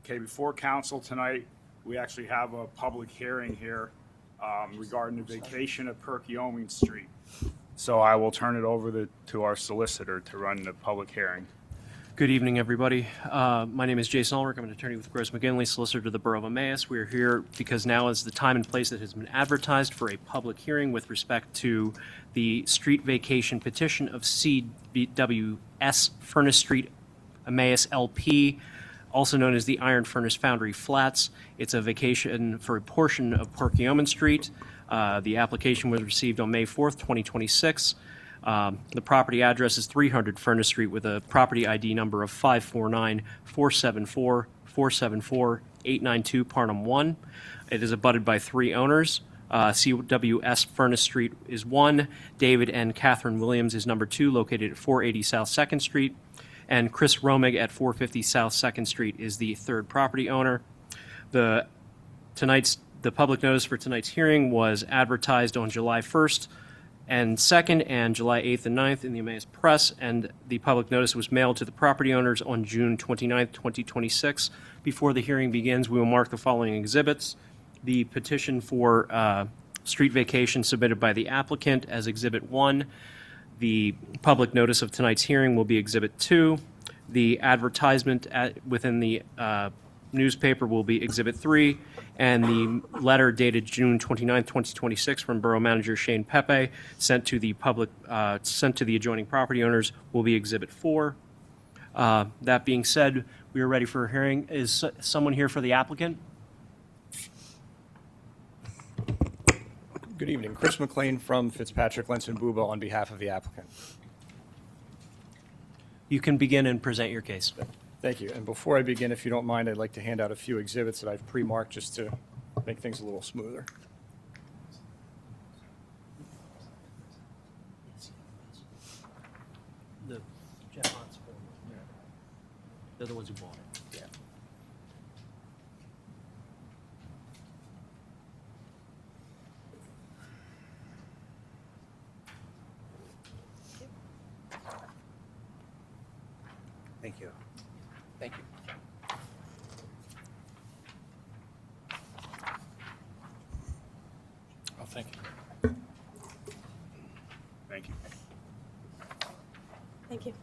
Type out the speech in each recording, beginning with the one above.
Okay, before council tonight, we actually have a public hearing here regarding the vacation of Perkiomen Street. So I will turn it over to our solicitor to run the public hearing. Good evening, everybody. My name is Jason Ulrich. I'm an attorney with Gross McGinley, solicitor to the Borough of Emmaus. We are here because now is the time and place that has been advertised for a public hearing with respect to the street vacation petition of CWS Furnace Street Emmaus LP, also known as the Iron Furnace Foundry Flats. It's a vacation for a portion of Perkiomen Street. The application was received on May 4th, 2026. The property address is 300 Furnace Street with a property ID number of 549-474-474-892 Parnham 1. It is abutted by 3 owners. CWS Furnace Street is 1. David and Catherine Williams is number 2, located at 480 South 2nd Street. And Chris Romig at 450 South 2nd Street is the 3rd property owner. The public notice for tonight's hearing was advertised on July 1st and 2nd and July 8th and 9th in the Emmaus Press, and the public notice was mailed to the property owners on June 29th, 2026. Before the hearing begins, we will mark the following exhibits. The petition for street vacation submitted by the applicant as Exhibit 1. The public notice of tonight's hearing will be Exhibit 2. The advertisement within the newspaper will be Exhibit 3, and the letter dated June 29, 2026 from Borough Manager Shane Pepe sent to the adjoining property owners will be Exhibit 4. That being said, we are ready for a hearing. Is someone here for the applicant? Good evening. Chris McLean from Fitzpatrick, Lenz & Bubo on behalf of the applicant. You can begin and present your case. Thank you. And before I begin, if you don't mind, I'd like to hand out a few exhibits that I've pre-marked just to make things a little smoother. The Jeff Hunt's form. They're the ones who bought it. Yeah. Thank you. Thank you. Oh, thank you. Thank you. Thank you.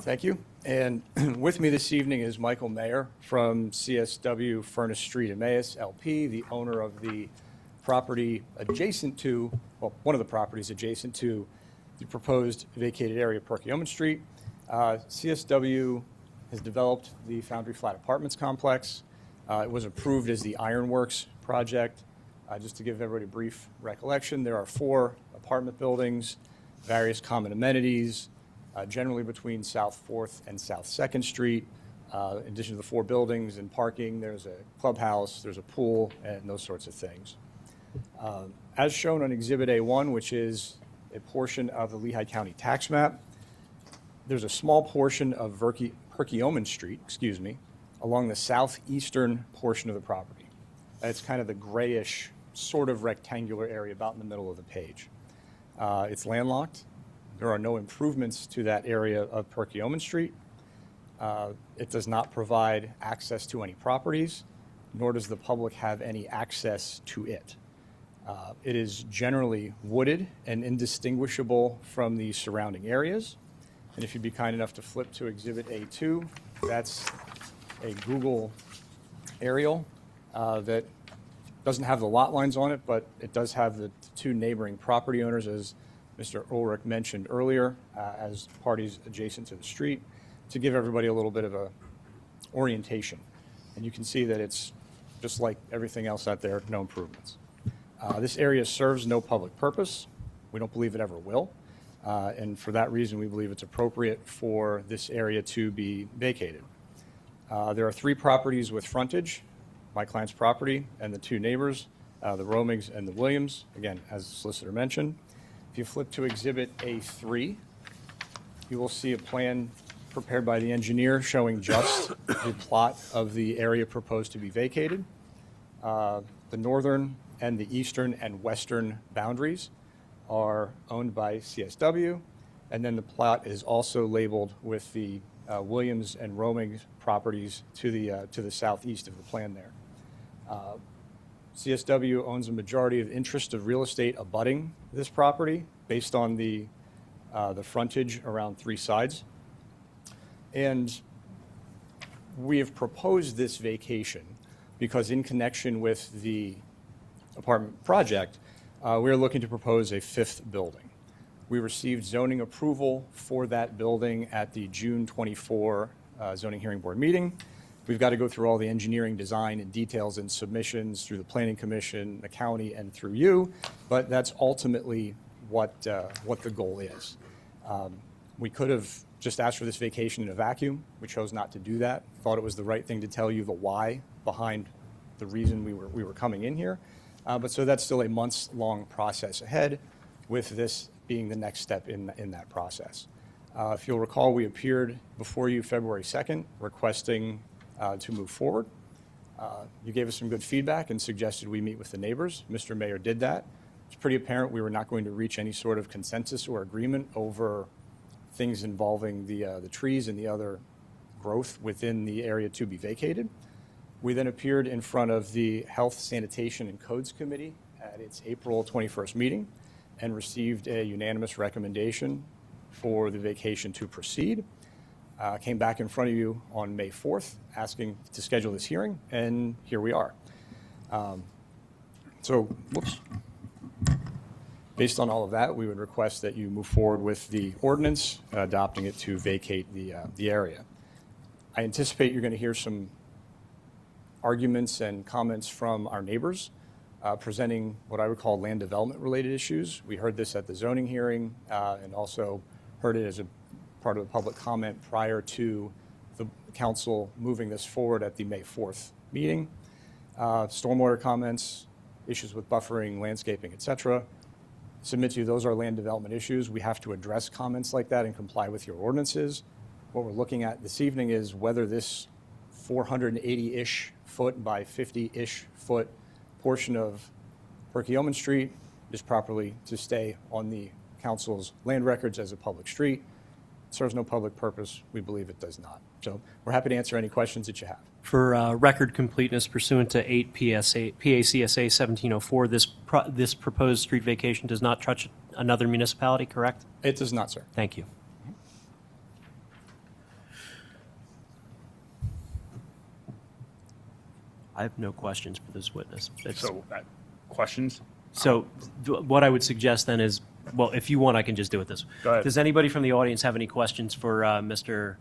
Thank you. And with me this evening is Michael Mayer from CSW Furnace Street Emmaus LP, the owner of the property adjacent to, well, one of the properties adjacent to the proposed vacated area of Perkiomen Street. CSW has developed the Foundry Flat Apartments complex. It was approved as the Ironworks project. Just to give everybody a brief recollection, there are 4 apartment buildings, various common amenities, generally between South 4th and South 2nd Street. In addition to the 4 buildings and parking, there's a clubhouse, there's a pool, and those sorts of things. As shown on Exhibit A1, which is a portion of the Lehigh County tax map, there's a small portion of Perkiomen Street, along the southeastern portion of the property. It's kind of the grayish, sort of rectangular area about in the middle of the page. It's landlocked. There are no improvements to that area of Perkiomen Street. It does not provide access to any properties, nor does the public have any access to it. It is generally wooded and indistinguishable from the surrounding areas. And if you'd be kind enough to flip to Exhibit A2, that's a Google aerial that doesn't have the lot lines on it, but it does have the 2 neighboring property owners, as Mr. Ulrich mentioned earlier, as parties adjacent to the street, to give everybody a little bit of a orientation. And you can see that it's just like everything else out there, no improvements. This area serves no public purpose. We don't believe it ever will. And for that reason, we believe it's appropriate for this area to be vacated. There are 3 properties with frontage, my client's property and the 2 neighbors, the Romigs and the Williams, again, as the solicitor mentioned. If you flip to Exhibit A3, you will see a plan prepared by the engineer showing just the plot of the area proposed to be vacated. The northern and the eastern and western boundaries are owned by CSW, and then the plot is also labeled with the Williams and Roaming properties to the southeast of the plan there. CSW owns a majority of interest of real estate abutting this property based on the frontage around three sides. And we have proposed this vacation because in connection with the apartment project, we are looking to propose a fifth building. We received zoning approval for that building at the June 24 zoning hearing board meeting. We've got to go through all the engineering design and details and submissions through the planning commission, the county, and through you, but that's ultimately what the goal is. We could have just asked for this vacation in a vacuum. We chose not to do that. Thought it was the right thing to tell you the why behind the reason we were coming in here. But so that's still a months-long process ahead, with this being the next step in that process. If you'll recall, we appeared before you February 2nd requesting to move forward. You gave us some good feedback and suggested we meet with the neighbors. Mr. Mayor did that. It's pretty apparent we were not going to reach any sort of consensus or agreement over things involving the trees and the other growth within the area to be vacated. We then appeared in front of the Health, Sanitation, and Codes Committee at its April 21st meeting and received a unanimous recommendation for the vacation to proceed. Came back in front of you on May 4th asking to schedule this hearing, and here we are. Based on all of that, we would request that you move forward with the ordinance, adopting it to vacate the area. I anticipate you're going to hear some arguments and comments from our neighbors presenting what I would call land development related issues. We heard this at the zoning hearing and also heard it as a part of the public comment prior to the council moving this forward at the May 4th meeting. Stormwater comments, issues with buffering, landscaping, et cetera. Submit to you, those are land development issues. We have to address comments like that and comply with your ordinances. What we're looking at this evening is whether this 480-ish foot by 50-ish foot portion of Perkiomen Street is properly to stay on the council's land records as a public street. It serves no public purpose. We believe it does not. So we're happy to answer any questions that you have. For record completeness pursuant to 8 PACSA 1704, this proposed street vacation does not touch another municipality, correct? It does not, sir. Thank you. I have no questions for this witness. Questions? So what I would suggest then is, well, if you want, I can just do it this way. Go ahead. Does anybody from the audience have any questions for Mr.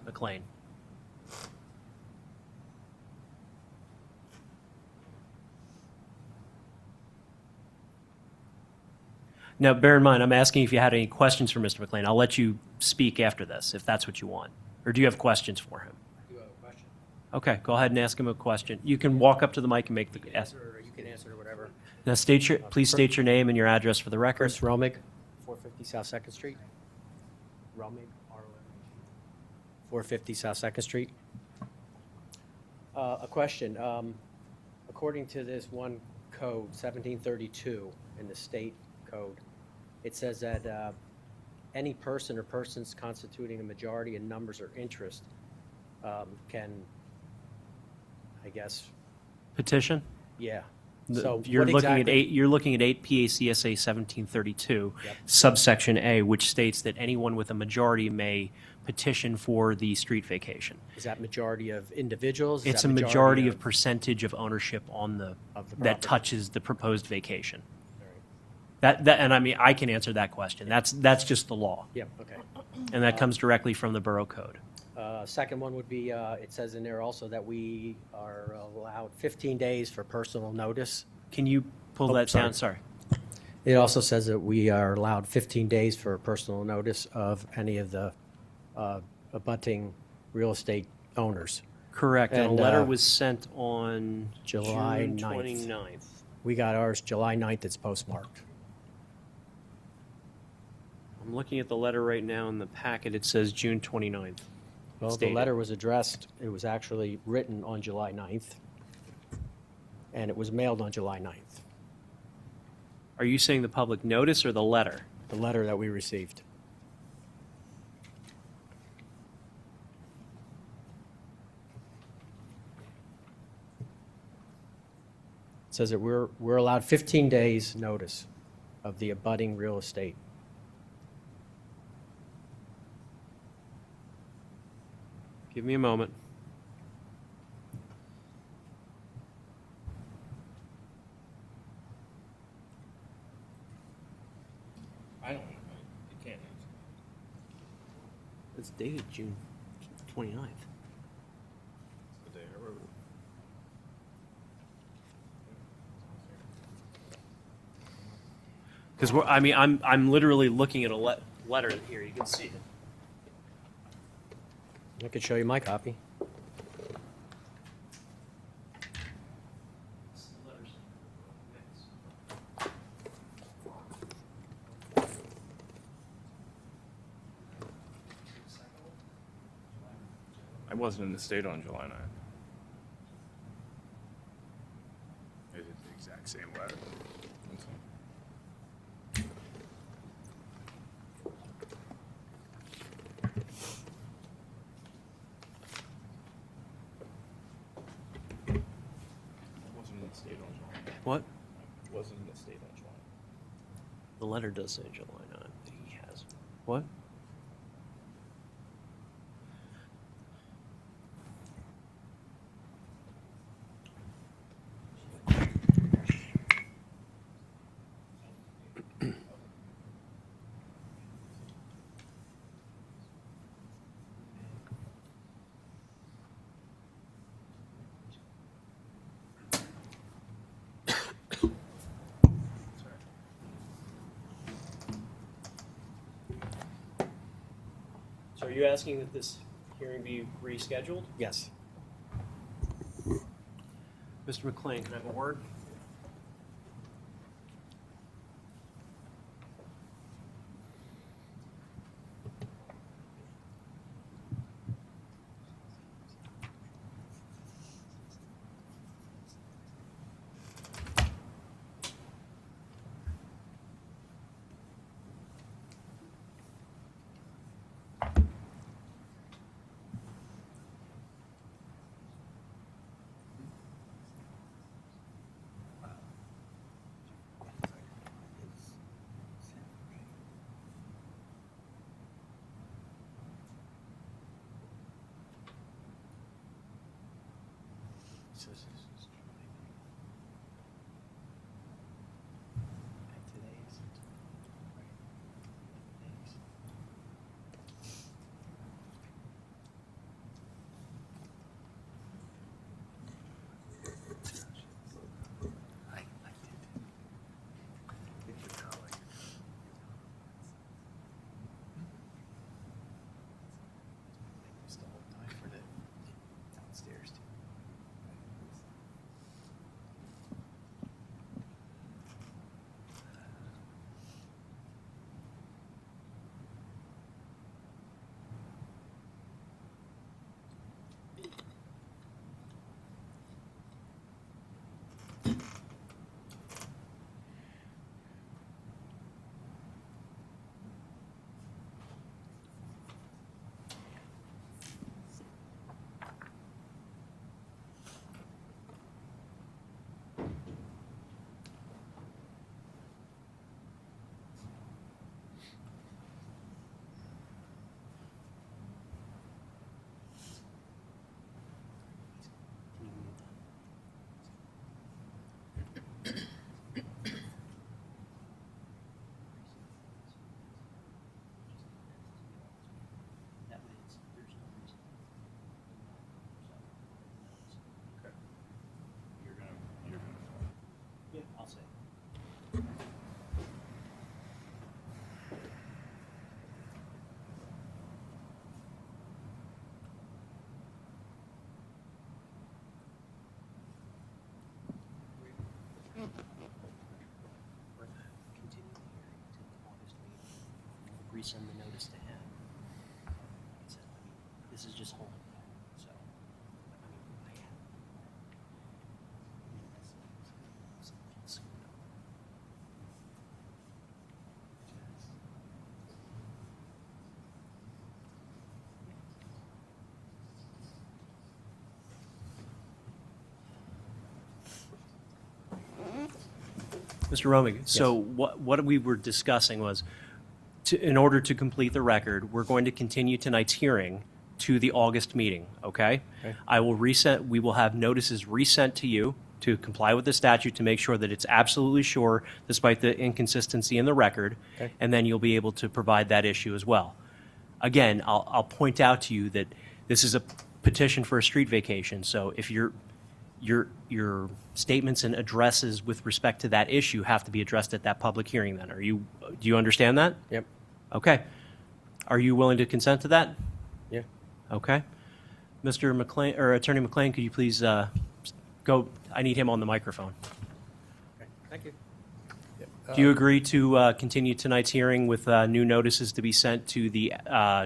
McLean? Now, bear in mind, I'm asking if you had any questions for Mr. McLean. I'll let you speak after this, if that's what you want. Or do you have questions for him? I do have a question. Okay, go ahead and ask him a question. You can walk up to the mic and make the ask. Or you can answer it or whatever. Now, please state your name and your address for the record. Chris Romig, 450 South 2nd Street. Romig, R-O-M-I-G. 450 South 2nd Street. A question. According to this one code, 1732, in the state code, it says that any person or persons constituting a majority in numbers or interest can, I guess, Petition? yeah. The- So you're what looking at exactly- 8. You're looking at 8 PACSA 1732, Yep. subsection A, which states that anyone with a majority may petition for the street vacation. Is that majority of individuals? Is It's that a majority of percentage of ownership on Of the that property. touches the proposed vacation. All right. That and I mean I can answer that question. That's just the law, Yeah, okay. and that comes directly from the borough code. Second one would be, it says in there also that we are allowed 15 days for personal notice. Can you pull Oh, that sorry. down? Sorry. It also says that we are allowed 15 days for personal notice of any of the abutting real estate owners. Correct. And And, a letter was sent on July June 9th. 29th. We got ours July 9th, it's postmarked. I'm looking at the letter right now in the packet. It says June 29th. Well, the Stated. letter was addressed, it was actually written on July 9th, and it was mailed on July 9th, Are you saying the public notice or the letter? the letter that we received. It says that we're allowed 15 days' notice of the abutting real estate. Give me a moment. I don't know. You can't. It's dated June 29th. The day I wrote it. Because I'm literally looking at a letter here. You can see it. I could show you my copy. I wasn't in the state on July 9th. It is the exact same letter. I wasn't in the state on July 9th. What? I wasn't in the state on July 9th. The letter does say July 9th that he has. What? So are you asking that this hearing be rescheduled? Yes. Mr. McLean, can I have a word? send the notice to him. He said, this is just holding it. So, I have. Mr. Romig, so what we were discussing was, in order to complete the record, we're going to continue tonight's hearing to the August meeting, okay? Okay. We will have notices resent to you to comply with the statute to make sure that it's absolutely sure, despite the inconsistency in the record, Okay. and then you'll be able to provide that issue as well. Again, I'll point out to you that this is a petition for a street vacation, so if your statements and addresses with respect to that issue have to be addressed at that public hearing then. Do you understand that? Yep. Okay. Are you willing to consent to that? Yeah. Okay. Mr. McLean, or Attorney McLean, could you please go? I need him on the microphone. Thank you. Do you agree to continue tonight's hearing with new notices to be sent to the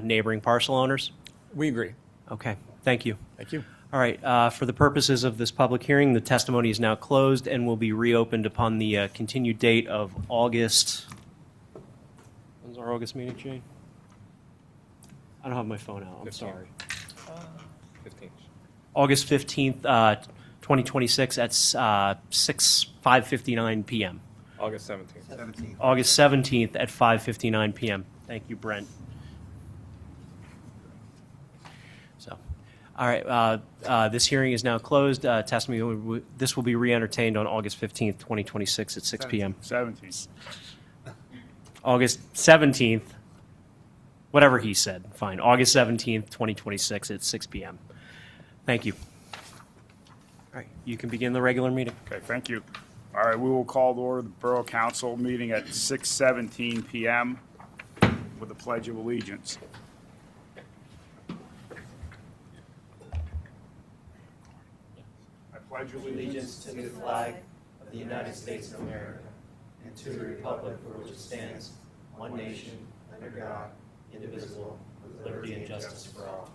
neighboring parcel owners? We agree. Okay. Thank you. Thank you. All right, for the purposes of this public hearing, the testimony is now closed and will be reopened upon the continued date of August. When's our August meeting, Jane? I don't have my phone out, I'm 15th. sorry. 15th. August 15th, 2026 at 5:59 p.m. August 17th. August 17th at 5:59 p.m. Thank you, Brent. So, all right, this hearing is now closed. Testimony, this will be re-entertained on August 15th, 2026 at 6 p.m. 17th. August 17th, whatever he said, fine. August 17th, 2026 at 6 p.m. Thank you. All right, you can begin the regular meeting. Okay, thank you. All right, we will call to order the Borough Council meeting at 6:17 PM with the Pledge of Allegiance. I pledge allegiance to the flag of the United States of America and to the republic for which it stands, one nation, under God, indivisible, with liberty and justice for all.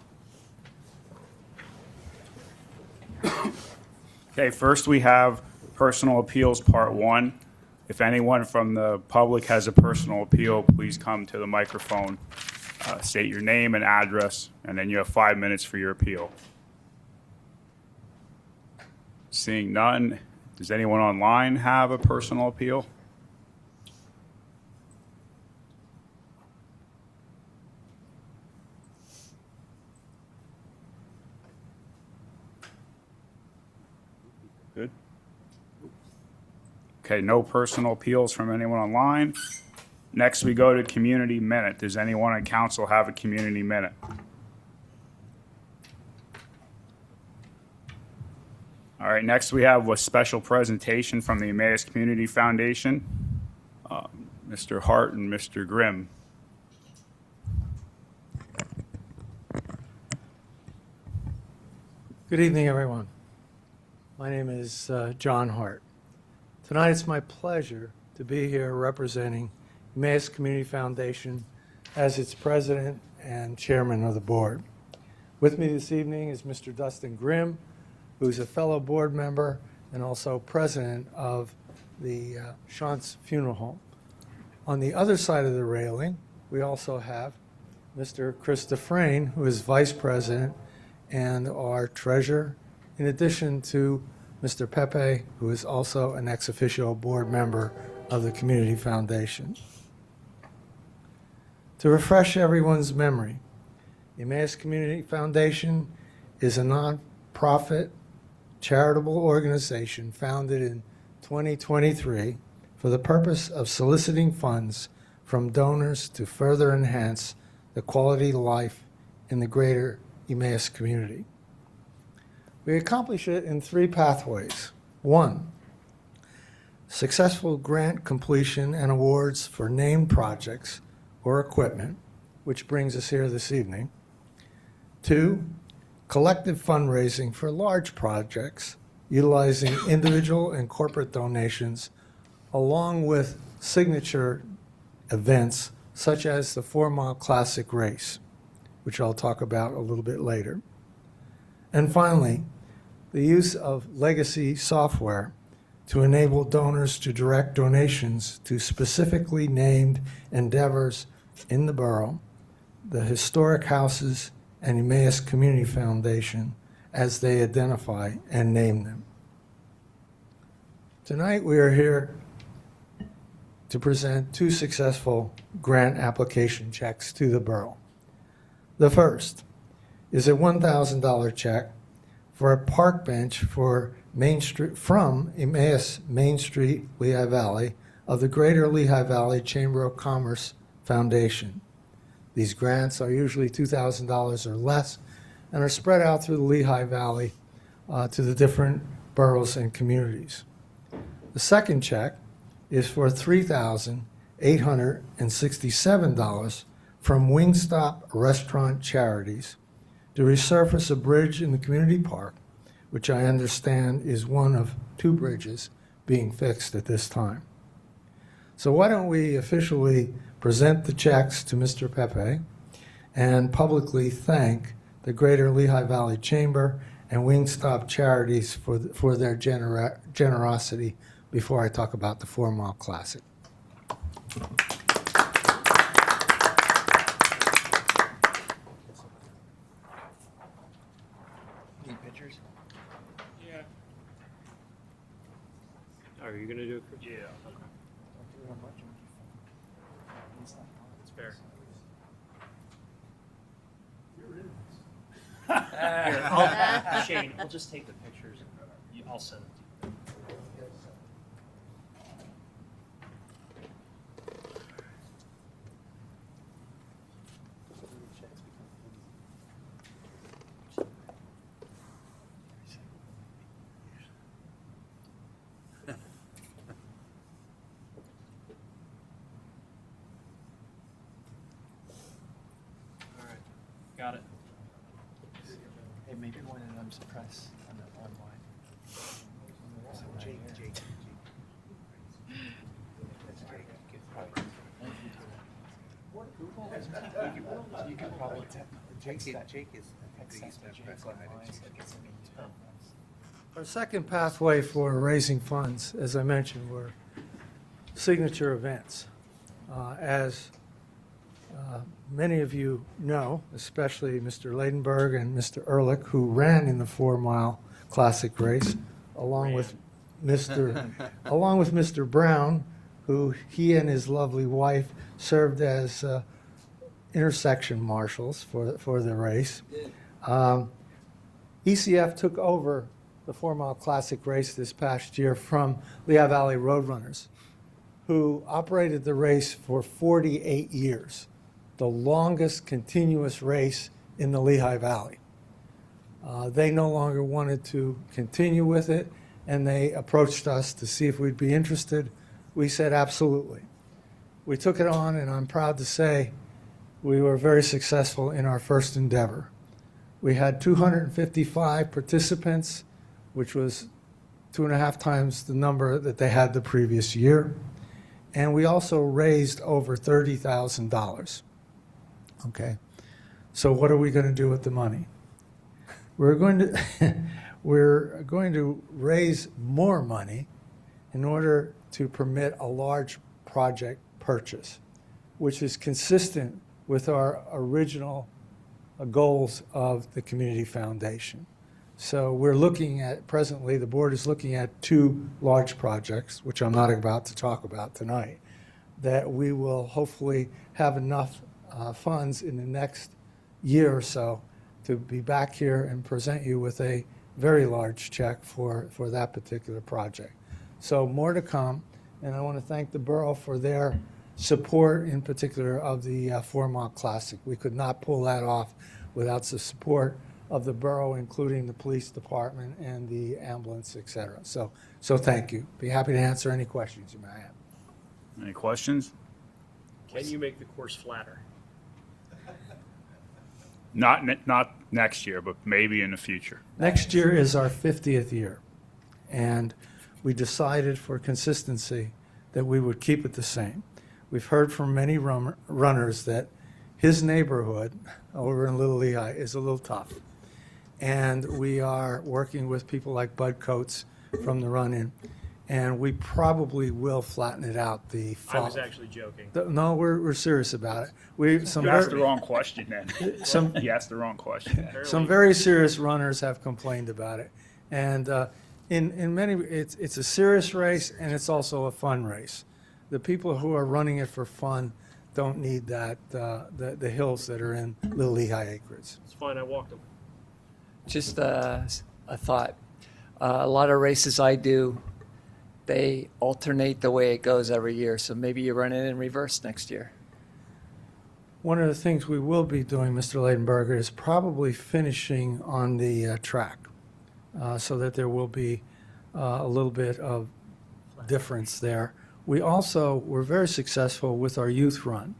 Okay, first we have personal appeals, part one. If anyone from the public has a personal appeal, please come to the microphone, state your name and address, and then you have 5 minutes for your appeal. Seeing none, does anyone online have a personal appeal? Good. Okay, no personal appeals from anyone online. Next, we go to community minute. Does anyone on council have a community minute? All right, next we have a special presentation from the Emmaus Community Foundation. Mr. Hart and Mr. Grimm. Good evening, everyone. My name is John Hart. Tonight it's my pleasure to be here representing Emmaus Community Foundation as its president and chairman of the board. With me this evening is Mr. Dustin Grimm, who's a fellow board member and also president of the Shantz Funeral Home. On the other side of the railing, we also have Mr. Chris Dufresne, who is vice president and our treasurer, in addition to Mr. Pepe, who is also an ex officio board member of the Community Foundation. To refresh everyone's memory, the Emmaus Community Foundation is a nonprofit charitable organization founded in 2023 for the purpose of soliciting funds from donors to further enhance the quality of life in the greater Emmaus community. We accomplish it in 3 pathways. 1, successful grant completion and awards for named projects or equipment, which brings us here this evening. 2, collective fundraising for large projects utilizing individual and corporate donations along with signature events such as the 4 Mile Classic race, which I'll talk about a little bit later. And finally, the use of legacy software to enable donors to direct donations to specifically named endeavors in the borough, the historic houses, and Emmaus Community Foundation as they identify and name them. Tonight we are here to present 2 successful grant application checks to the borough. The first is a $1,000 check for a park bench for Main Street, from Emmaus Main Street, Lehigh Valley, of the Greater Lehigh Valley Chamber of Commerce Foundation. These grants are usually $2,000 or less and are spread out through the Lehigh Valley to the different boroughs and communities. The second check is for $3,867 from Wingstop Restaurant Charities to resurface a bridge in the community park, which I understand is one of 2 bridges being fixed at this time. So why don't we officially present the checks to Mr. Pepe and publicly thank the Greater Lehigh Valley Chamber and Wingstop Charities for their generosity before I talk about the 4 Mile Classic. Need pictures? Yeah. Are you going to do it? Chris? Yeah. It's fair. Shane, I'll just take the pictures. I'll send them to you. All right, got it. Hey, maybe one of them suppress on the online. Jake. You can probably tell. Jake is. Our second pathway for raising funds, as I mentioned, were signature events. As many of you know, especially Mr. Ladenburg and Mr. Ehrlich, who ran in the 4 Mile Classic race, along with Mr. Brown, who he and his lovely wife served as intersection marshals for the race. ECF took over the 4 Mile Classic race this past year from Lehigh Valley Roadrunners, who operated the race for 48 years, the longest continuous race in the Lehigh Valley. They no longer wanted to continue with it, and they approached us to see if we'd be interested. We said absolutely. We took it on, and I'm proud to say we were very successful in our first endeavor. We had 255 participants, which was 2.5 times the number that they had the previous year. And we also raised over $30,000. Okay, so what are we going to do with the money? We're going to raise more money in order to permit a large project purchase, which is consistent with our original goals of the Community Foundation. So we're looking at, presently, the board is looking at 2 large projects, which I'm not about to talk about tonight, that we will hopefully have enough funds in the next year or so to be back here and present you with a very large check for that particular project. So more to come, and I want to thank the borough for their support, in particular of the 4 Mile Classic. We could not pull that off without the support of the borough, including the police department and the ambulance, et cetera. So thank you. Be happy to answer any questions you may have. Any questions? Can you make the course flatter? Not next year, but maybe in the future. Next year is our 50th year, and we decided for consistency that we would keep it the same. We've heard from many runners that his neighborhood over in Little Lehigh is a little tough. And we are working with people like Bud Coates from the run-in, and we probably will flatten it out the fall. I was actually joking. No, we're serious about it. You asked the wrong question then. You asked the wrong question. Some very serious runners have complained about it. And in many, it's a serious race, and it's also a fun race. The people who are running it for fun don't need that, the hills that are in Little Lehigh acreage. It's fine, I walked them. Just a thought. A lot of races I do, they alternate the way it goes every year. So maybe you run it in reverse next year. One of the things we will be doing, Mr. Leidenberger, is probably finishing on the track so that there will be a little bit of difference there. We also were very successful with our youth run.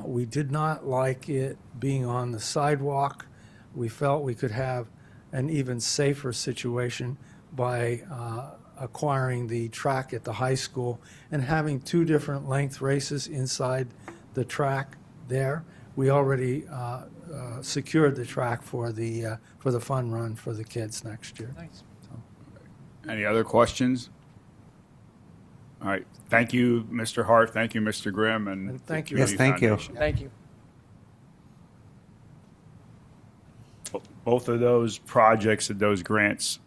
We did not like it being on the sidewalk. We felt we could have an even safer situation by acquiring the track at the high school and having two different length races inside the track there. We already secured the track for the fun run for the kids next year. Nice. Any other questions? All right. Thank you, Mr. Hart. Thank you, Mr. Grimm. And thank you. the Yes, thank you. Community Thank you. Foundation. Both of those projects and those grants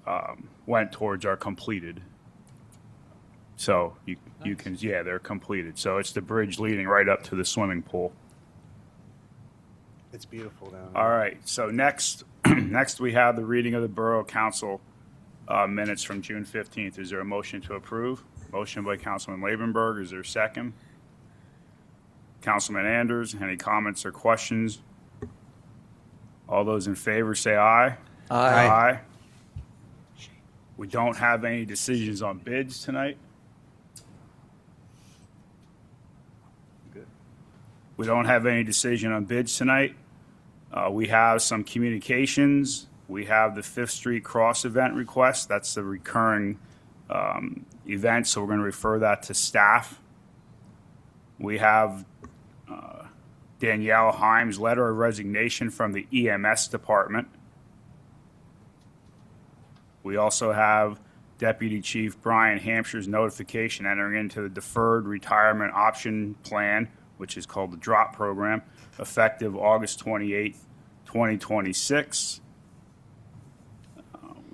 went towards are completed. So you can, yeah, they're completed. So it's the bridge leading right up to the swimming pool. It's beautiful down there. All right, so next, next we have the reading of the Borough Council minutes from June 15th. Is there a motion to approve? Motion by Councilman Lavenberg. Is there a second? Councilman Anders, any comments or questions? All those in favor say aye. Aye. We don't have any decisions on bids tonight. Good. We don't have any decision on bids tonight. We have some communications. We have the Fifth Street Cross event request. That's the recurring event, so we're going to refer that to staff. We have Danielle Himes' letter of resignation from the EMS department. We also have Deputy Chief Brian Hampshire's notification entering into the Deferred Retirement Option Plan, which is called the DROP program, effective August 28th, 2026.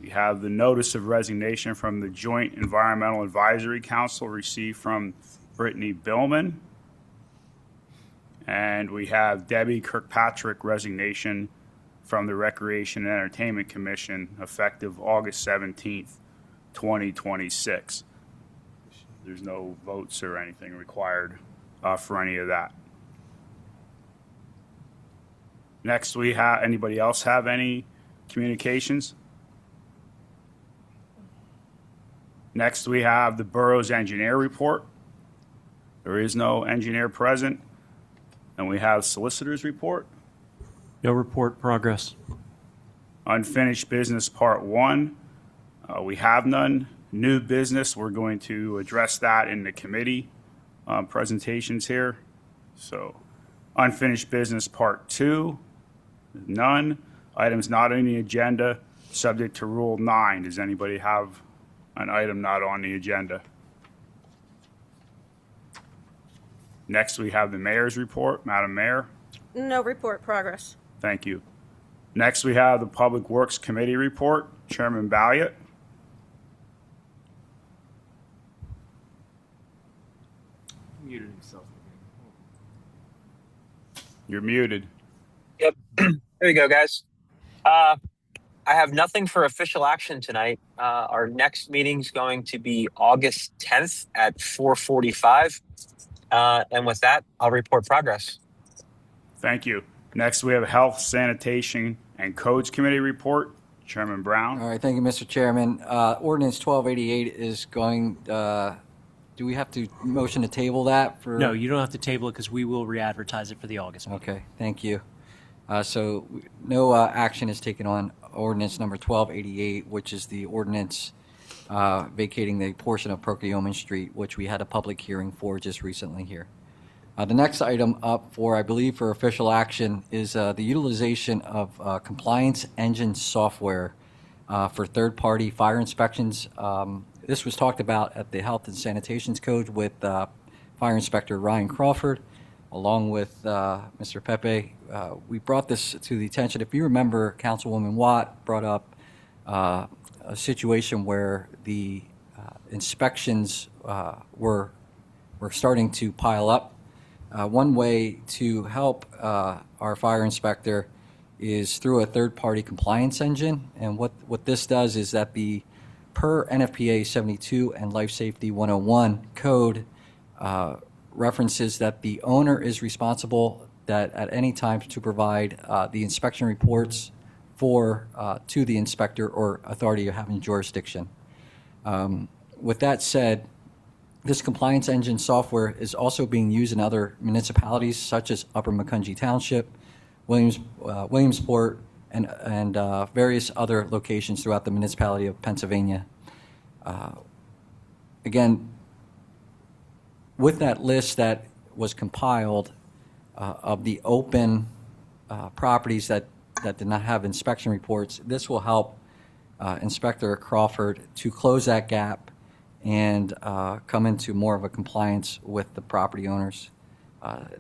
We have the notice of resignation from the Joint Environmental Advisory Council received from Brittany Billman. And we have Debbie Kirkpatrick resignation from the Recreation and Entertainment Commission effective August 17th, 2026. There's no votes or anything required for any of that. Next, we have, anybody else have any communications? Next, we have the borough's engineer report. There is no engineer present. And we have solicitor's report. No report progress. Unfinished business part one. We have none. New business, we're going to address that in the committee presentations here. So unfinished business part two, none. Items not on the agenda, subject to Rule 9. Does anybody have an item not on the agenda? Next, we have the mayor's report. Madam Mayor. No report progress. Thank you. Next, we have the Public Works Committee report. Chairman Balliet. Muted himself. You're muted. Yep. There you go, guys. I have nothing for official action tonight. Our next meeting's going to be August 10th at 4:45. And with that, I'll report progress. Thank you. Next, we have Health, Sanitation, and Codes Committee report. Chairman Brown. All right, thank you, Mr. Chairman. Ordinance 1288 is going, do we have to motion to table that for? No, you don't have to table it because we will re-advertise it for the August meeting. Okay, thank you. So no action is taken on ordinance number 1288, which is the ordinance vacating the portion of Perkiomen Street, which we had a public hearing for just recently here. The next item up for, I believe, for official action is the utilization of compliance engine software for third-party fire inspections. This was talked about at the Health and Sanitation Code with Fire Inspector Ryan Crawford, along with Mr. Pepe. We brought this to the attention. If you remember, Councilwoman Watt brought up a situation where the inspections were starting to pile up. One way to help our fire inspector is through a third-party compliance engine. And what this does is that the per NFPA 72 and Life Safety 101 code references that the owner is responsible that at any time to provide the inspection reports to the inspector or authority having jurisdiction. With that said, this compliance engine software is also being used in other municipalities such as Upper Macungie Township, Williamsport, and various other locations throughout the municipality of Pennsylvania. Again, with that list that was compiled of the open properties that did not have inspection reports, this will help Inspector Crawford to close that gap and come into more of a compliance with the property owners.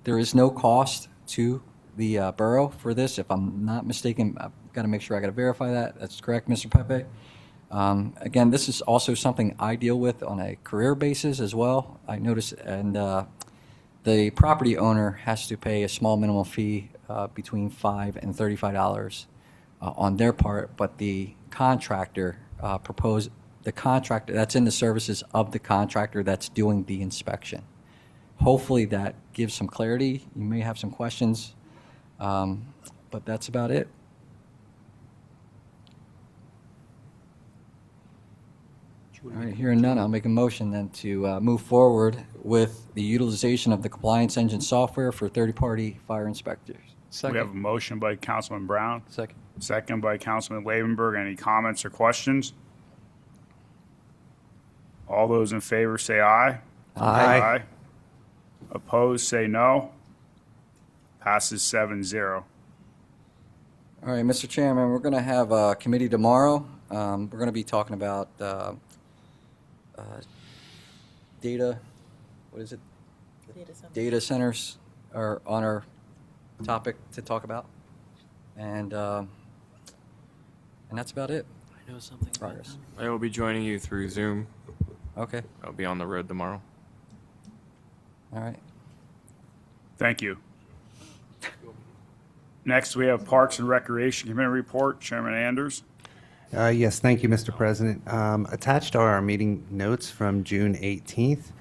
There is no cost to the borough for this. If I'm not mistaken, I've got to make sure I got to verify that. That's correct, Mr. Pepe. Again, this is also something I deal with on a career basis as well. I notice, and the property owner has to pay a small minimum fee between $5 and $35 on their part, but the contractor the contractor that's in the services of the contractor that's doing the inspection. Hopefully that gives some clarity. You may have some questions, but that's about it. All right, hearing none, I'll make a motion then to move forward with the utilization of the compliance engine software for third-party fire inspectors. We have a motion by Councilman Brown, Second. second by Councilman Lavenberg. Any comments or questions? All those in favor say aye. Aye. Opposed, say no. Passes 7-0. All right, Mr. Chairman, we're going to have a committee tomorrow. We're going to be talking about data, what is it? Data centers are on our topic to talk about. And that's about it. I know something about Progress. that. I will be joining you through Zoom. Okay, I'll be on the road tomorrow. all right. Thank you. Next, we have Parks and Recreation Committee report. Chairman Anders. Yes, thank you, Mr. President. Attached are our meeting notes from June 18th.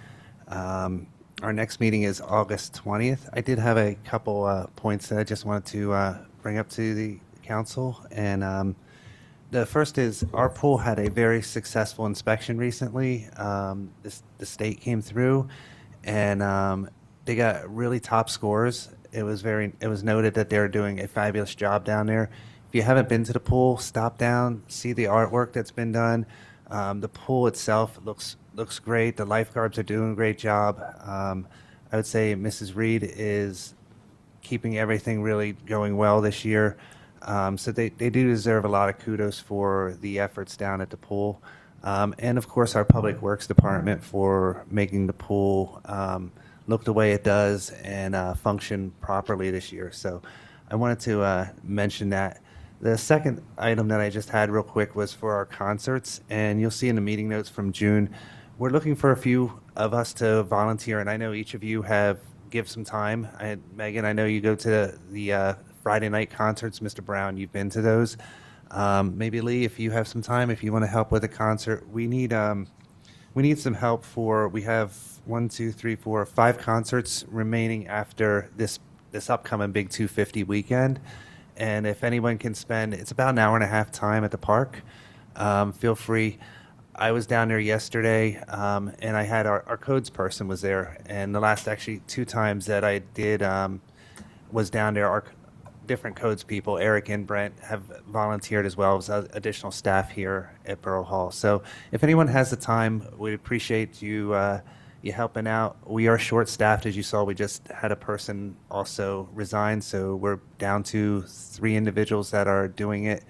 Our next meeting is August 20th. I did have a couple points that I just wanted to bring up to the council. And the first is our pool had a very successful inspection recently. The state came through and they got really top scores. It was noted that they were doing a fabulous job down there. If you haven't been to the pool, stop down, see the artwork that's been done. The pool itself looks great. The lifeguards are doing a great job. I would say Mrs. Reed is keeping everything really going well this year. So they do deserve a lot of kudos for the efforts down at the pool. And of course, our Public Works Department for making the pool look the way it does and function properly this year. So I wanted to mention that. The second item that I just had real quick was for our concerts, and you'll see in the meeting notes from June, we're looking for a few of us to volunteer, and I know each of you give some time. Megan, I know you go to the Friday night concerts. Mr. Brown, you've been to those. Maybe Lee, if you have some time, if you want to help with a concert, we need some help we have 5 concerts remaining after this upcoming Big 250 weekend. And if anyone can it's about an hour and a half time at the park. Feel free. I was down there yesterday, and I had our codes person was there. And the last actually 2 times that I did was down there, different codes people, Eric and Brent, have volunteered as well as additional staff here at Borough Hall. So if anyone has the time, we'd appreciate you helping out. We are short-staffed, as you saw. We just had a person also resign, so we're down to 3 individuals that are doing it.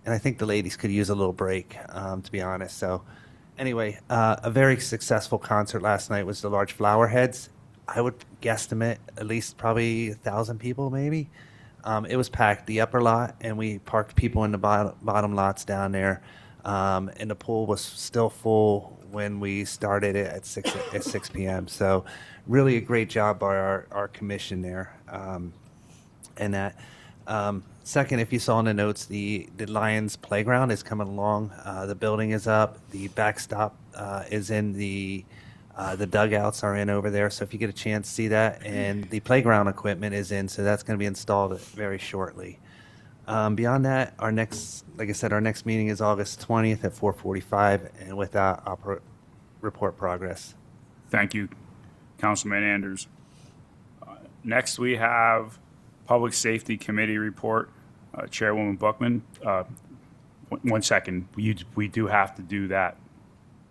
And I think the ladies could use a little break, to be honest. So anyway, a very successful concert last night was the Large Flower Heads. I would guesstimate at least probably 1,000 people, maybe. It was packed, the upper lot, and we parked people in the bottom lots down there. And the pool was still full when we started it at 6 p.m. So really a great job by our commission there. And that. Second, if you saw in the notes, the Lions playground is coming along. The building is up. The backstop is in the dugouts are in over there. So if you get a chance, see that. And the playground equipment is in, so that's going to be installed very shortly. Beyond that, like I said, our next meeting is August 20th at 4:45, and with that, I'll report progress. Thank you, Councilman Anders. Next, we have Public Safety Committee report. Chairwoman Buckman, 1 second. We do have to do that.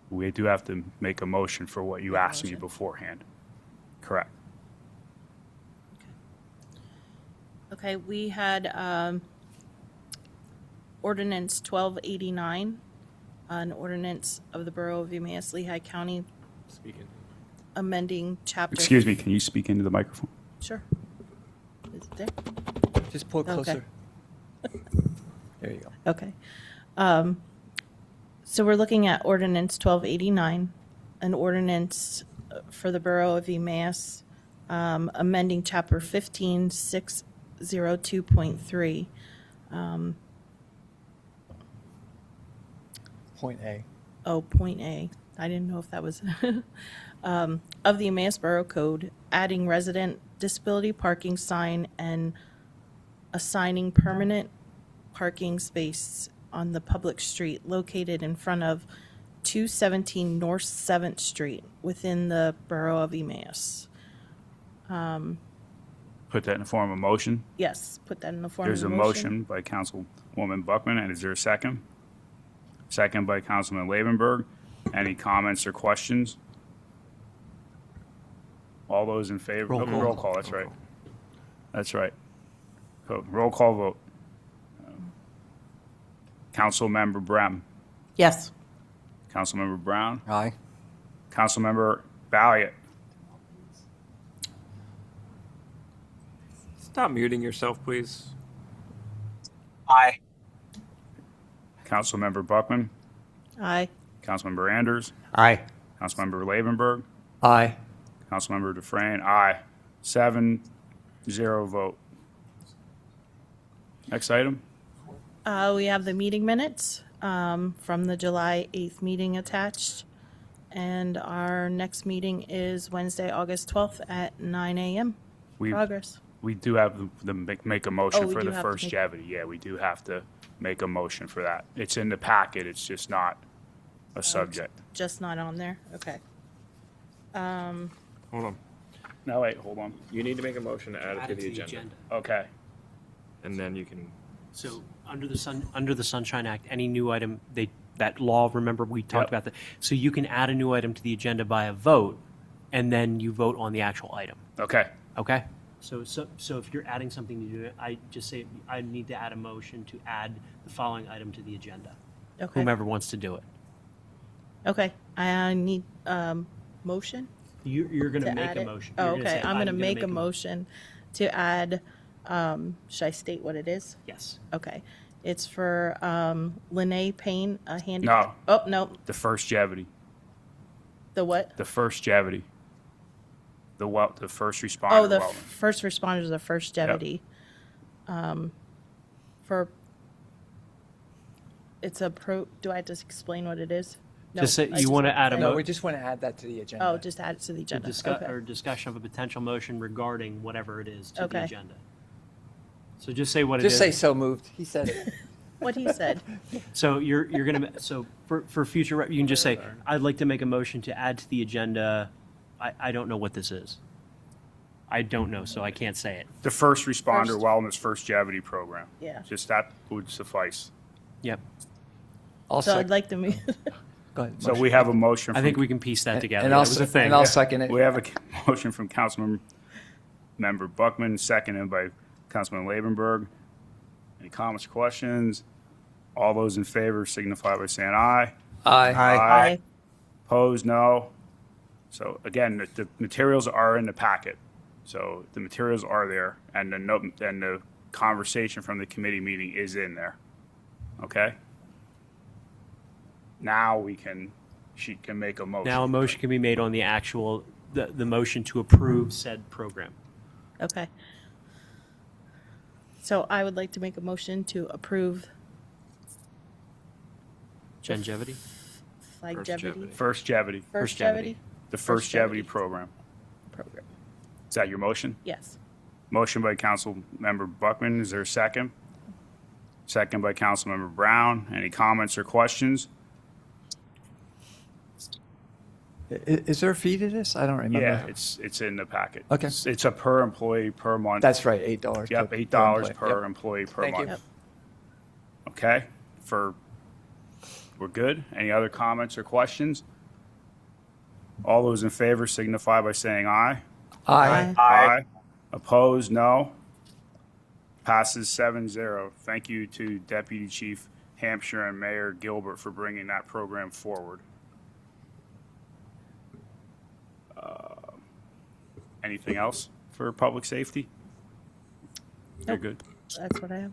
We do have to make a motion for what you asked me beforehand. Correct. Okay, we had ordinance 1289, an ordinance of the Borough of Emmaus, Lehigh County, amending chapter. Excuse me, can you speak into the microphone? Sure. Is it there? Just pull it closer. Okay. There you go. Okay. So we're looking at ordinance 1289, an ordinance for the Borough of Emmaus, amending chapter 15602.3. Point A. Oh, point A. I didn't know if that was of the Emmaus Borough Code, adding resident disability parking sign and assigning permanent parking space on the public street located in front of 217 North 7th Street within the Borough of Emmaus. Put that in the form of a motion. Yes, put that in the form There's of a a motion by Councilwoman Buckman, and is there a second? Second by Councilman Lavenberg. Any comments or questions? All those in favor? Roll call, that's right. That's right. Roll call vote. Councilmember Brem. Yes. Councilmember Brown. Aye. Councilmember Balliet. Stop muting yourself, please. Aye. Councilmember Buckman. Aye. Councilmember Anders. Aye. Councilmember Lavenberg. Aye. Councilmember Dufresne. Aye. 7-0 vote. Next item. We have the meeting minutes from the July 8th meeting attached. And our next meeting is Wednesday, August 12th at 9 a.m. We Progress. we do have to make a motion Oh, we for do the have to first make- Jevity. Yeah, we do have to make a motion for that. It's in the packet. It's just not a subject. Just not on there? Okay. Hold on. No, wait, hold on. You need to make a motion to add it to the agenda. Okay. And then you can, So under the Sunshine Act, any new item, that law, remember we talked Yep. about that. So you can add a new item to the agenda by a vote, and then you vote on the actual item. Okay. Okay? So if you're adding something to do it, I just say I need to add a motion to add the following item to the agenda. Okay. Whomever wants to do it. Okay. I need motion You're going to to make add a it. motion. Oh, You're gonna okay. say, I'm going to gonna make a motion to add, should I state what it is? Yes. Okay. It's for Lene Payne, a handy. No. Oh, no. The first Jevity. The what? The first Jevity. The first responder. Oh, the Wellman. first responders, the first Jevity. For, it's a do I just explain what it is? No, Just say I you want to add a No, mo- we just want to add that to the agenda. Oh, just add it to the agenda. Okay. or discussion of a potential motion regarding whatever it is to the Okay. agenda. So just say what it Just is. say so moved. He said it. What he said. So you're gonna for future you can just say I'd like to make a motion to add to the agenda. I don't know what this is. I don't know, so I can't say it. The First Responder First. Wellness First Jeopardy Program. Yeah. Just that would suffice. Yep. I'll So I'd second. like to move, Go ahead. So we have a motion. I from- think we can piece that together. And That I'll, was a thing. and I'll second it. We have a motion from Councilmember Buckman, seconded by Councilman Labenberg. Any comments or questions? All those in favor signify by saying aye. Aye. Aye. Opposed, no. So again, the materials are in the packet. So the materials are there, and the note, and the conversation from the committee meeting is in there. Okay? Now she can make a motion. Now a motion can be made on the actual, the motion to approve said program. okay. So I would like to make a motion to approve Longevity? Flagevity. First Jeopardy, First Jeopardy. Jeopardy the First First Jeopardy Jeopardy. program. program. Is that your motion? Yes. Motion by Councilmember Buckman. Is there a second? Second by Councilmember Brown. Any comments or questions? Is there a fee to this? I don't remember. Yeah, it's in the packet. Okay. It's a per employee per month. That's right, $8. Yep, per $8 employee. per Yep. employee per Thank you. month. Yep. Okay, we're good? Any other comments or questions? All those in favor signify by saying aye. Aye. Aye. Opposed, no. Passes 7-0. Thank you to Deputy Chief Hampshire and Mayor Gilbert for bringing that program forward. Anything else for public safety? You're Nope. good. That's what I have.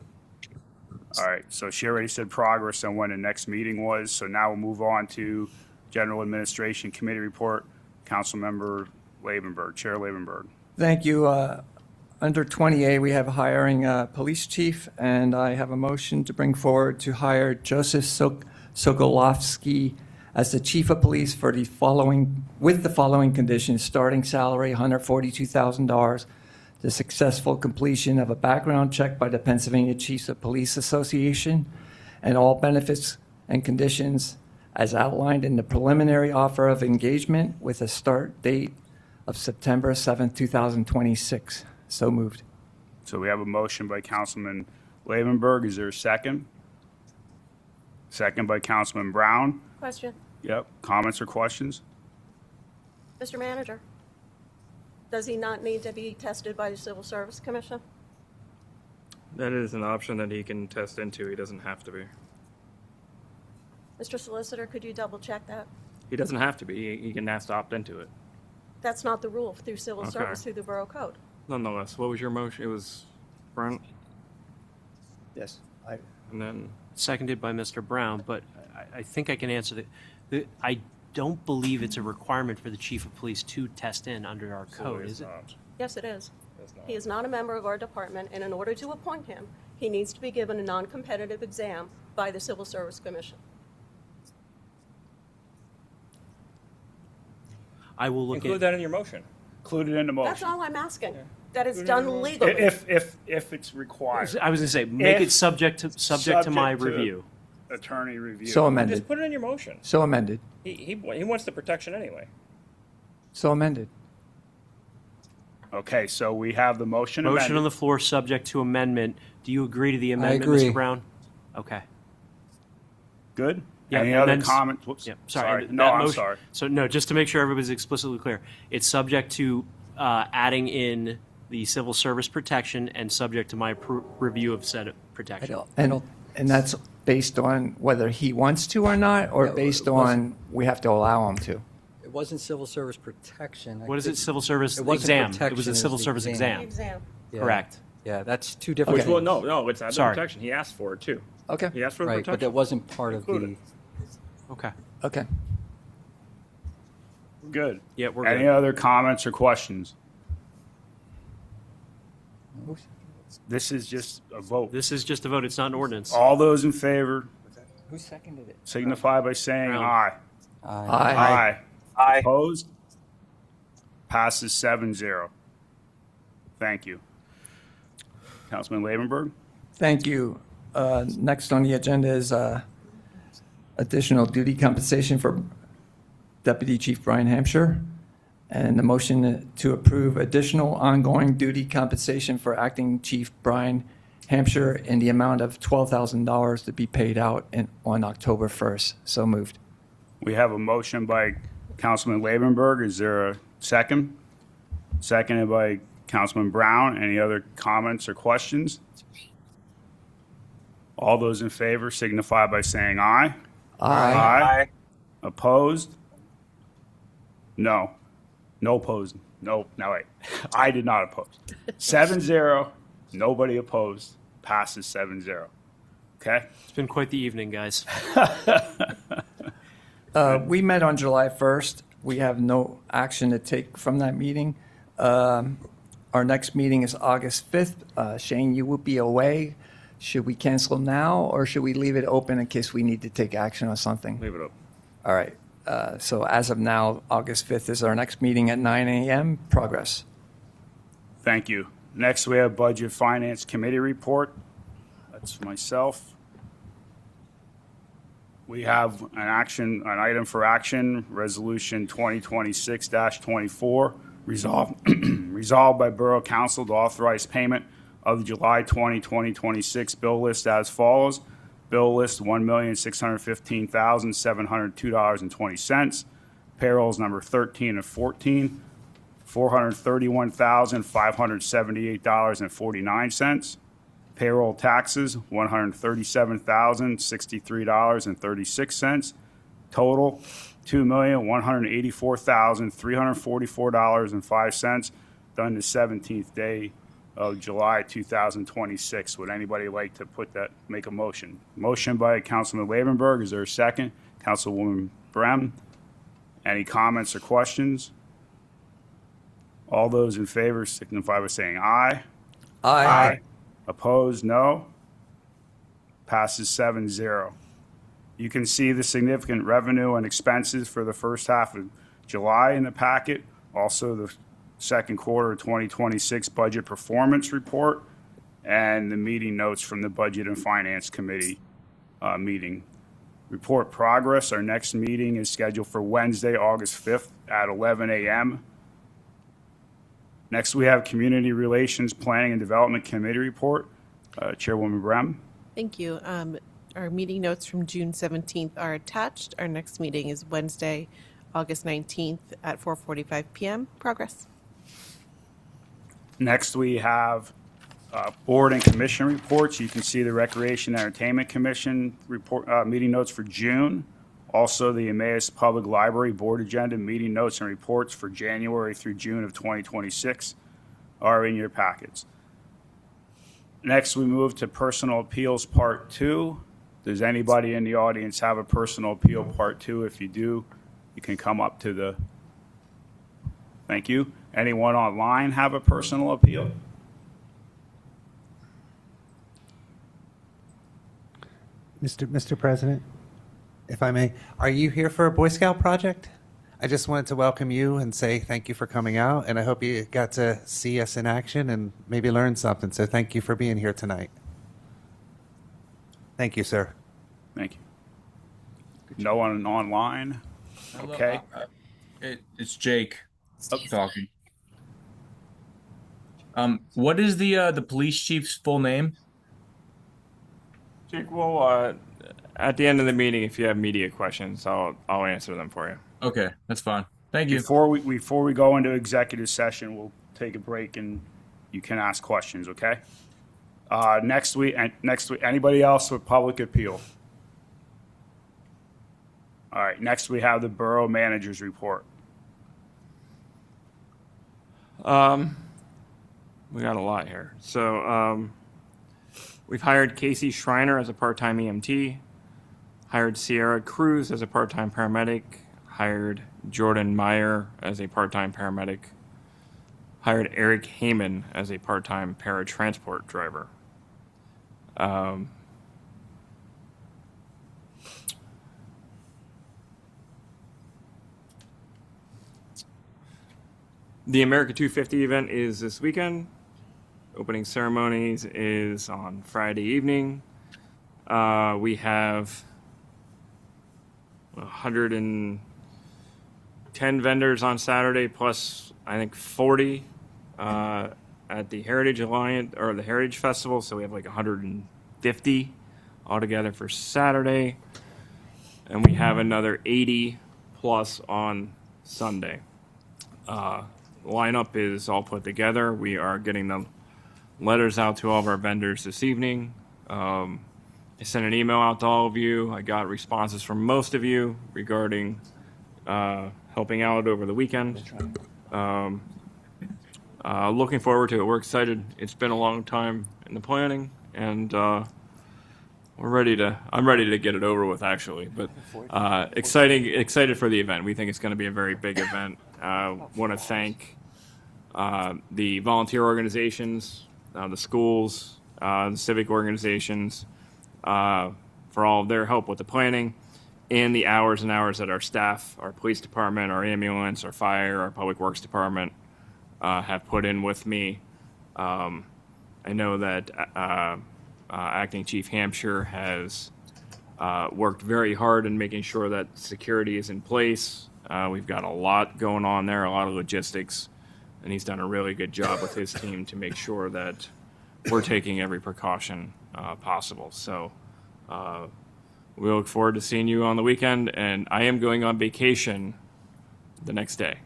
All right, so she already said progress on when the next meeting was, so now we'll move on to General Administration Committee Report. Councilmember Labenberg, Chair Labenberg. Thank you. Under 20A, we have hiring a police chief, and I have a motion to bring forward to hire Joseph Sokolovsky as the chief of police for the following, with the following conditions: starting salary, $142,000, the successful completion of a background check by the Pennsylvania Chiefs of Police Association, and all benefits and conditions as outlined in the preliminary offer of engagement with a start date of September 7th, 2026. So moved. So we have a motion by Councilman Labenberg. Is there a second? Second by Councilman Brown. Question. Yep. Comments or questions? Mr. Manager, does he not need to be tested by the Civil Service Commission? That is an option that he can test into. He doesn't have to be. Mr. Solicitor, could you double check that? He doesn't have to be. He can ask to opt into it. That's not the rule through Civil Okay. Service, through the Borough Code. Nonetheless, what was your motion? It was Brent, Yes. and then Seconded by Mr. Brown, but I think I can answer I don't believe it's a requirement for the chief of police to test in under our code, is it? Yes, it is. He is not a member of our department, and in order to appoint him, he needs to be given a non-competitive exam by the Civil Service Commission. I will look include at, that in your motion. Included in the That's motion. all I'm asking, that it's done legally. If it's required. I was gonna say, make it If- subject to my subject to- review. Attorney review. So amended. Just put it in your motion. So amended. He wants the protection anyway. So amended. Okay, so we have the motion Motion on amended. the floor, subject to amendment. Do you agree to the amendment, agree. Mr. Brown? Okay. Good? Yeah, Any and other then- comments? Whoops. Yep, sorry. No, that I'm motion- sorry. So, no, just to make sure everybody's explicitly clear, it's subject to adding in the civil service protection and subject to my review of said protection. And that's based on whether he wants to or not, or based on we have to allow him to? It wasn't civil service protection. I What is it, think- civil service It wasn't exam? It was protection, a it was civil the service exam. exam. Exam. Yeah. Correct. Yeah, that's two different Which things. one? No, it's not the Sorry. protection. He asked for it too. Okay. He asked for the Right, but protection. that wasn't part of the, Included. Okay. Okay. Good. Yeah, we're Any good. other comments or questions? This is just a vote. This is just a vote. It's not an ordinance. All those in favor Who seconded it? signify by saying Brown. aye. Aye. Aye. Opposed? Passes 7-0. Thank you. Councilman Labenberg? Thank you. Next on the agenda is additional duty compensation for Deputy Chief Brian Hampshire. And the motion to approve additional ongoing duty compensation for Acting Chief Brian Hampshire in the amount of $12,000 to be paid out on October 1st. So moved. We have a motion by Councilman Lavenberg. Is there a second? Seconded by Councilman Brown. Any other comments or questions? All those in favor signify by saying aye. Aye. Opposed? No. No opposed. No, wait. I did not oppose. 7-0. Nobody opposed. Passes 7-0. Okay? It's been quite the evening, guys. We met on July 1st. We have no action to take from that meeting. Our next meeting is August 5th. Shane, you will be away. Should we cancel now, or should we leave it open in case we need to take action on something? Leave it open. All right. So as of now, August 5th is our next meeting at 9 a.m. Progress. Thank you. Next, we have Budget Finance Committee report. That's myself. We have an item for action, Resolution 2026-24, resolved by Borough Council to authorize payment of the July 2026 bill list as follows. Bill list $1,615,702.20. Payrolls number 13 and 14, $431,578.49. Payroll taxes, $137,063.36. Total, $2,184,344.05. Done the 17th day of July 2026. Would anybody like to make a motion? Motion by Councilman Lavenberg. Is there a second? Councilwoman Brem. Any comments or questions? All those in favor signify by saying aye. Aye. Opposed, no. Passes 7-0. You can see the significant revenue and expenses for the first half of July in the packet. Also, the second quarter of 2026 budget performance report and the meeting notes from the Budget and Finance Committee meeting. Report progress. Our next meeting is scheduled for Wednesday, August 5th at 11 a.m. Next, we have Community Relations Planning and Development Committee report. Chairwoman Brem. Thank you. Our meeting notes from June 17th are attached. Our next meeting is Wednesday, August 19th at 4:45 p.m. Progress. Next, we have board and commission reports. You can see the Recreation and Entertainment Commission report meeting notes for June. Also, the Emmaus Public Library Board Agenda meeting notes and reports for January through June of 2026 are in your packets. Next, we move to Personal Appeals Part 2. Does anybody in the audience have a personal appeal Part 2? If you do, you can come up to the... Thank you. Anyone online have a personal appeal? Mr. President, if I may, are you here for a Boy Scout project? I just wanted to welcome you and say thank you for coming out, and I hope you got to see us in action and maybe learn something. So thank you for being here tonight. Thank you, sir. Thank you. No one online? Okay. It's Jake talking. What is the police chief's full name? Jake, well, at the end of the meeting, if you have media questions, I'll answer them for you. Okay, that's fine. Thank you. Before we go into executive session, we'll take a break and you can ask questions, okay? Next week, anybody else with public appeal? All right, next we have the Borough Manager's Report. We got a lot here. So we've hired Casey Schreiner as a part-time EMT, hired Sierra Cruz as a part-time paramedic, hired Jordan Meyer as a part-time paramedic, hired Eric Heyman as a part-time paratransport driver. The America 250 event is this weekend. Opening ceremonies is on Friday evening. We have 10 vendors on Saturday, plus I think 40 at the Heritage Alliance or the Heritage Festival. So we have like 150 altogether for Saturday, and we have another 80 plus on Sunday. Lineup is all put together. We are getting the letters out to all of our vendors this evening. I sent an email out to all of you. I got responses from most of you regarding helping out over the weekend. Looking forward to it. We're excited. It's been a long time in the planning, and I'm ready to get it over with, actually. But excited for the event. We think it's going to be a very big event. Want to thank the volunteer organizations, the schools, the civic organizations for all of their help with the planning and the hours and hours that our staff, our police department, our ambulance, our fire, our public works department have put in with me. I know that Acting Chief Hampshire has worked very hard in making sure that security is in place. We've got a lot going on there, a lot of logistics, and he's done a really good job with his team to make sure that we're taking every precaution possible. So we look forward to seeing you on the weekend, and I am going on vacation the next day.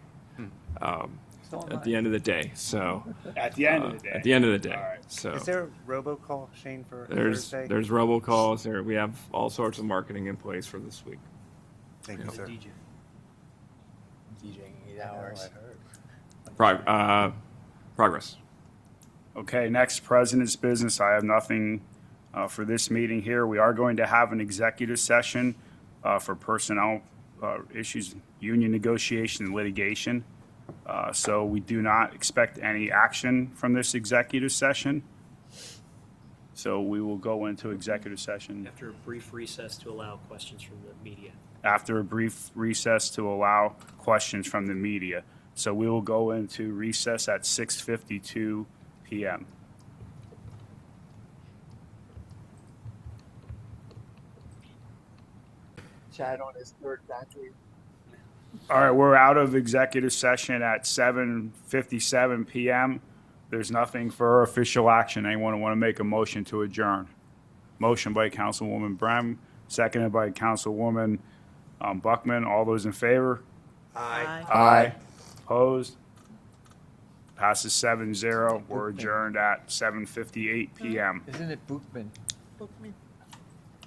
At the end of the day, so At the end of the day. At the end of the day, All right. so Is there a robocall, Shane, for there's Thursday? there's robocalls. There we have all sorts of marketing in place for this week. Thank you, sir. DJing 8 hours. Progress. Okay, next, President's business. I have nothing for this meeting here. We are going to have an executive session for personnel issues, union negotiation, and litigation. So we do not expect any action from this executive session. So we will go into executive session After a brief recess to allow questions from the media. after a brief recess to allow questions from the media. So we will go into recess at 6:52 p.m. Chad on his third battery. All right, we're out of executive session at 7:57 p.m. There's nothing for official action. Anyone want to make a motion to adjourn? Motion by Councilwoman Brem, seconded by Councilwoman Buckman. All those in favor? Aye. Aye. Opposed? Passes 7-0. We're adjourned at 7:58 p.m. Isn't it Bookman?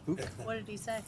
What did he say?